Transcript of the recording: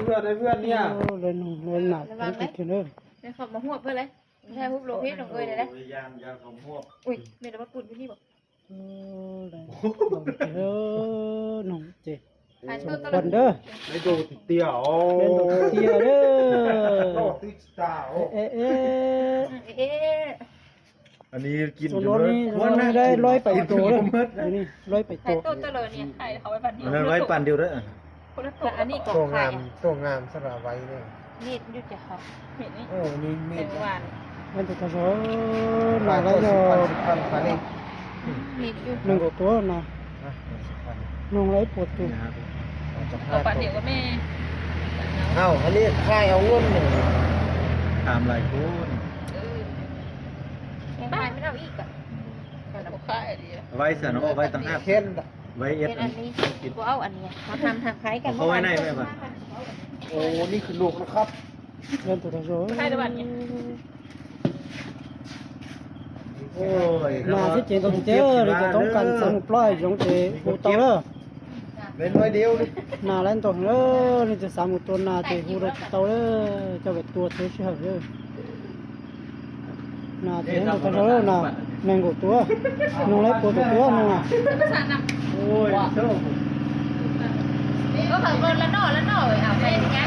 เพื่อนได้เพื่อนเนี่ย เลยหนุ่มเลยหนักไปกินเลย ในขอบมาหัวเพื่อนเลยใช่ฮุบโลเพชรลงเลยได้ ยางของพวก อุ้ยเมดมาปุ่นที่นี่บอก เลยเออหนุ่มเจ๊ ขายต้นต ค ลาด นเด้อ ไม่ดูติดเตี้ยโอ้ เล่นดอกเตี้ยเด้ โอ้ อ ติดตาโอ้ เอ๊ะ เอ๊ะ อันนี้กิน ส่วนรถนี่ได้ร้อยไปโตเลยนี่ร้อยไปโต ขายต้นตลาดเนี่ยขายเขาไว้ปันเดียว อันนั้นไว้ปั่นเดียวเด้อ คนละตัวอันนี้กล่อง ตัว ขาง าย มตัวงามสระไว้เนี่ย มีดยุติเขาเห็นนี่ โอ้นี่มี แต่ ด วาน มันจะกระโดดหนาแล้ว 10,000 10,000นี่ มีดยุ หนึ่งตัวนะ 10,000 น้องไรปวดตัว เราปันเดียวก็แม่ เอ้าอันนี้ค่ายเอาเงินนี่ ตามลายคุณ ยังขายไม่เอาอีกอ่ะกันเอาขายดี ไว้สนอไว้ตั้งห้า เข็น ไว้เอ็ด เป็นอันนี้กูเอาอันนี้มาทำขายกัน เขาไว้ในไหมบ้าง โอ้นี่คือลูกนะครับ เล่นตัวกระโดด ขายตะวันเนี่ย โอ้ย นาที่เจนต้องเจอเลยจะต้องการสมุปลายจงเจหูโตเลย เป็นน้อยเดียวนี่ นาเล่นตัวเลยนี่จะสามุตัวนาเจหูโตเลยจะเป็นตัวเฉยๆเลยนาเจนตัวกระโดดนาแมงกุตัวน้องไรปวดตัวน้องอ่ะ ภาษาหนัก โอ้ยโชค ก็เผิ่มละหน่อเอาไปยังไง